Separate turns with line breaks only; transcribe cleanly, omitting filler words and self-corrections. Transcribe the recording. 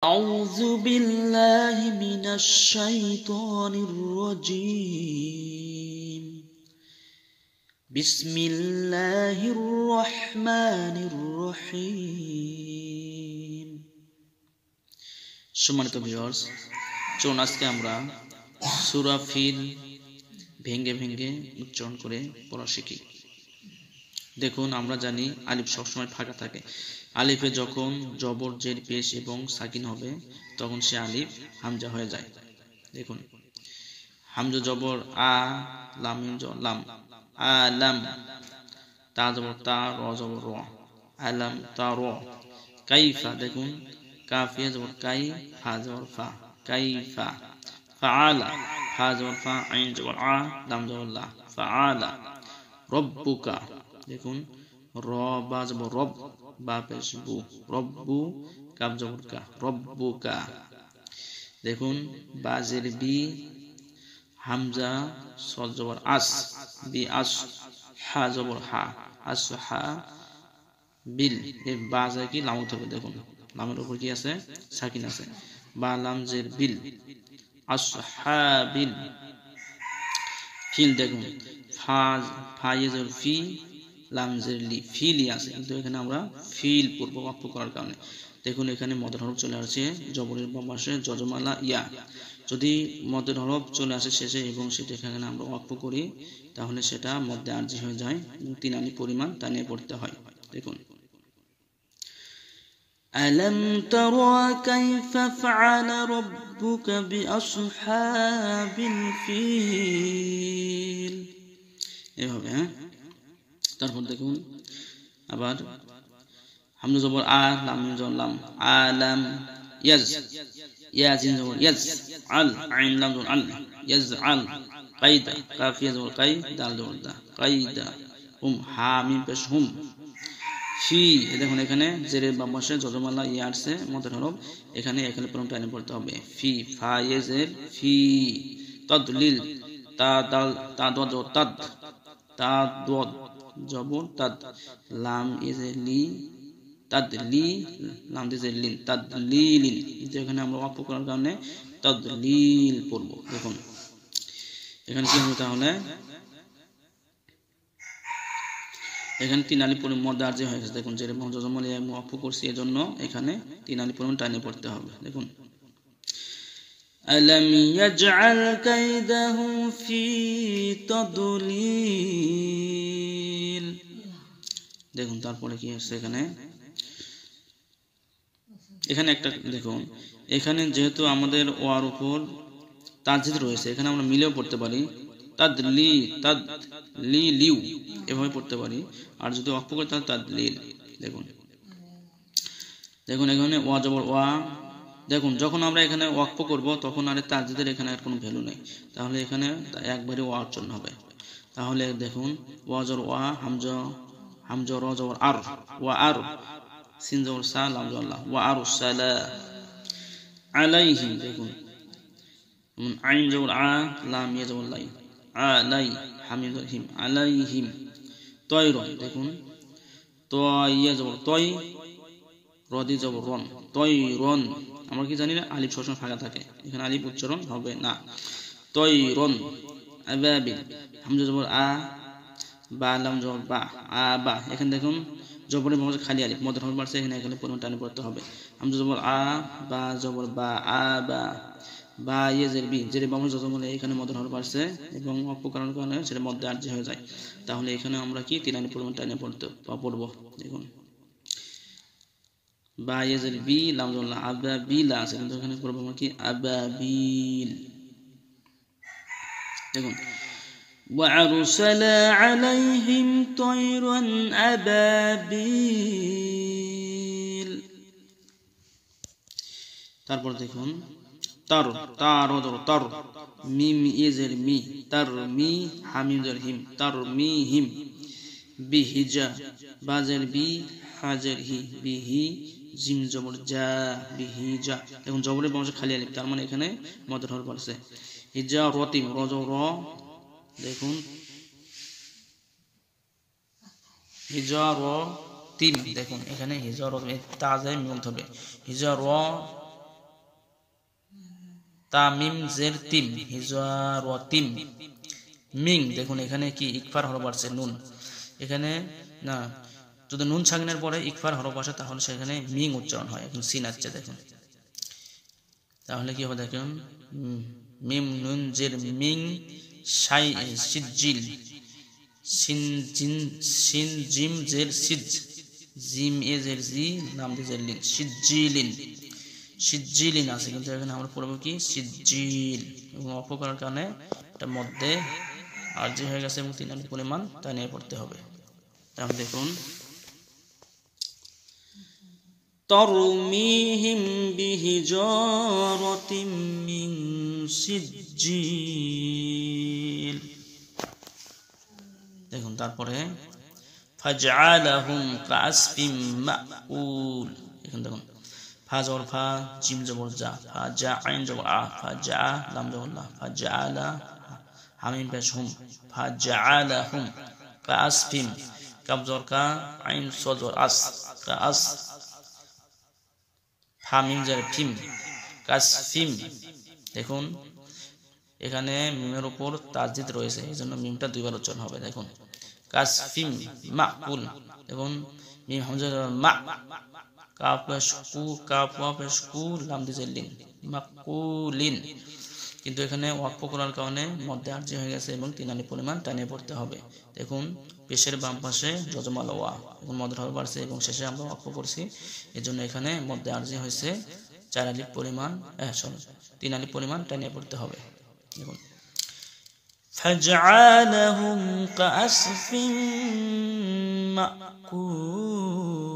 أعوذ بالله من الشيطان الرجيم بسم الله الرحمن الرحيم সম্মানিত ভিউয়ার্স, চলুন আজকে আমরা সূরা ফিল ভেঙে ভেঙে উচ্চারণ করে পড়া শিখি। দেখুন, আমরা জানি আলিফ সবসময় ফাঁকা থাকে। আলিফে যখন জবর, জের, পেশ এবং সাকিন হবে তখন সে আলিফ হামজা হয়ে যায়। দেখুন, হামজা জবর আ, লাম লাম, আলাম, তা জবর তা, র জবর র, আলাম তা র। কাইফা, দেখুন কাফিয়া জবর কাই, ফা জবর ফা, কাইফা। ফাআলা, ফা জবর ফা, আইন জবর আ, লাম জবর লা, ফাআলা। রব্বুকা, দেখুন র বা জবর রব, বা পেশ বু, রব্বু, কাফ জবর কা, রব্বুকা। দেখুন বাজের বি, হামজা সদ জবর আস, বি আস, হা জবর হা, আস হা, বিল। এর বাজে কি লাম হবে, দেখুন লামের উপর কি আছে, সাকিন আছে, বা লাম জের বিল, আসহাবিল। ফিল, দেখুন ফা জের ফি, লাম জের লি, ফিলি আছে, কিন্তু এখানে আমরা ফিল পূর্ব বাক্য করার কারণে দেখুন এখানে মদের হরফ চলে আসছে জবরের বাম পাশে যজমালা ইয়া। যদি মদের হরফ চলে আসে শেষে এবং সেটা এখানে আমরা ওয়াক্ফ করি তাহলে সেটা মধ্যে আরজি হয়ে যায় এবং 3 আলিফ পরিমাণ টানিয়ে পড়তে হয়। দেখুন, আলাম তারা কাইফা ফাআলা রাব্বুকা বিআসহাবিল ফিল, এভাবে। তারপর দেখুন আবার হামজা জবর আ, লাম জবর লাম, আলাম, ইয়াজ, ইয়াজিন জবর ইয়াজ, আল, আইন লাম জবর আল, ইয়াজ আল। কাইদা, কাফিয়া জবর কাই, দাল জবর দা, কাইদা। হুম, হা মিম পেশ হুম। ফি, দেখুন এখানে জেরের বাম পাশে যজমালা ইয়া আসছে মদের হরফ, এখানে পুরো টাইনে পড়তে হবে। ফি, ফা ইয়েজের ফি। তাদলিল, তা দাল, তা দ জবর তাদ, তা দ জবর তাদ, লাম ইজের লি, তাদলি, লাম দিজের লিন, তাদলিলিন। এখানে আমরা ওয়াক্ফ করার কারণে তাদলিল পড়ব। দেখুন এখানে কি হবে, তাহলে এখানে 3 আলিফ পরিমাণ মধ্যে আরজি হয়ে গেছে। দেখুন যেরকম যজমাল ইয়া ওয়াক্ফ করছি এজন্য এখানে 3 আলিফ পরিমাণ টাইনে পড়তে হবে। দেখুন, আলাম ইয়াজআল কাইদাহুম ফি তাদলিল। দেখুন তারপরে কি আছে, এখানে একটা দেখুন, এখানে যেহেতু আমাদের ওয়ার উপর তাজদিদ রয়েছে, এখানে আমরা মিলেও পড়তে পারি, তাদলি, তাদলি লিউ, এভাবে পড়তে পারি। আর যদি ওয়াক্ফ করি তাহলে তাদলিল। দেখুন এখানে ওয়া জবর ওয়া। দেখুন যখন আমরা এখানে ওয়াক্ফ করব তখন আর তাজদিদের এখানে আর কোনো ভ্যালু নেই, তাহলে এখানে একবারে ওয়া উচ্চারণ হবে। তাহলে দেখুন ওয়া জবর ওয়া, হামজা র জবর আর, ওয়া আর, সিন জবর সা, লাম জবর লা, ওয়া আরসালা। আলাইহিম, দেখুন আইন জবর আ, লাম ইয়া জবর লাই, আলাই, হামিম জবর হিম, আলাইহিম। তয়র, দেখুন তয় জবর তয়, রদি জবর রন, তয়রন। আমরা কি জানি না আলিফ সবসময় ফাঁকা থাকে, এখানে আলিফ উচ্চারণ হবে না। তয়রন। আবাবিল, হামজা জবর আ, বা লাম জবর বা, আবা। এখানে দেখুন জবরের বামে খালি আলিফ মদের হরফ বাড়ছে, এখানে পরিমাণ টানে পড়তে হবে। হামজা জবর আ, বা জবর বা, আবা, বা ইয়েজের বি, জের বামে যজমালে এখানে মদের হরফ বাড়ছে এবং ওয়াক্ফ করার কারণে সেটা মধ্যে আরজি হয়ে যায়। তাহলে এখানে আমরা কি 3 আলিফ পরিমাণ টানে পড়ব। দেখুন বা ইয়েজের বি, লাম জবর লা, আবাবিল আছে, কিন্তু এখানে পড়ব আমরা কি আবাবিল। দেখুন وَأَرْسَلَ عَلَيْهِمْ طَيْرًا أَبَابِيلَ। তারপর দেখুন তার, তার তার, মিম ইজের মি, তার মি, হামিম জের হিম, তার মি হিম। বিহিজা, বাজের বি, হাজের হি, বিহি, জিম জবর যা, বিহিজা। এখন জবরের বামে খালি আলিফ, তার মানে এখানে মদের হরফ আছে। হিজা রতিম, র জবর র, দেখুন হিজরতিম, দেখুন এখানে হিজরত তাজে মিম হবে, হিজর তামিম জের তিম হিজারতিম মিং দেখুন এখানে কি ইকফার হরফ আসছে নুন এখানে না যদি নুন সাকিনের পরে ইকফার হরফ আসে তাহলে সেখানে মিং উচ্চারণ হয় এখন সিন আসছে দেখুন তাহলে কি হবে দেখুন মিম নুন জের মিং শাই সিজিল সিন জিন সিন জিম জের সিজ জিম এ জের জি নাম দিয়ে জের লিন সিজিলিন সিজিলিন আছে কিন্তু এখানে আমরা পড়ব কি সিজিল এবং অফ করার কারণে এটা মধ্যে আরজি হয়ে গেছে এবং 3 আলিফ পরিমাণ তাই নিয়ে পড়তে হবে তাহলে দেখুন তরমিহিম বিহিজারাতিম মিন সিজিল দেখুন তারপরে ফাজআলাহুম কাসফিম মাকুল এখন দেখুন ফা জবর ফা জিম জবর জা ফা জা আইন জবর আ ফা জা লাম জবর লা ফা জাআলা হামিম পেশ হুম ফা জাআলাহুম কাসফিম কাব জবর কা আইন সদ জবর আস কাস হামিম জের ফিম কাসফিম দেখুন এখানে মিমের উপর তাসদিদ রয়েছে এইজন্য মিমটা দুইবার উচ্চারণ হবে দেখুন কাসফিম মাকুল এবং মিম হামজা মা কাফ পেশ কু কাফ ওয়া পেশ কু লাম দিয়ে লিন মাকুলিন কিন্তু এখানে ওয়াকফ করার কারণে মধ্যে আরজি হয়ে গেছে এবং 3 আলিফ পরিমাণ টানিয়ে পড়তে হবে দেখুন পেশের বাম পাশে যজমাল ওয়া এবং মধ্যে হরফ আসছে এবং শেষে আমরা ওয়াকফ করছি এজন্য এখানে মধ্যে আরজি হয়েছে 4 আলিফ পরিমাণ 3 আলিফ পরিমাণ টানিয়ে পড়তে হবে দেখুন ফাজআলাহুম কাসফিম মাকুল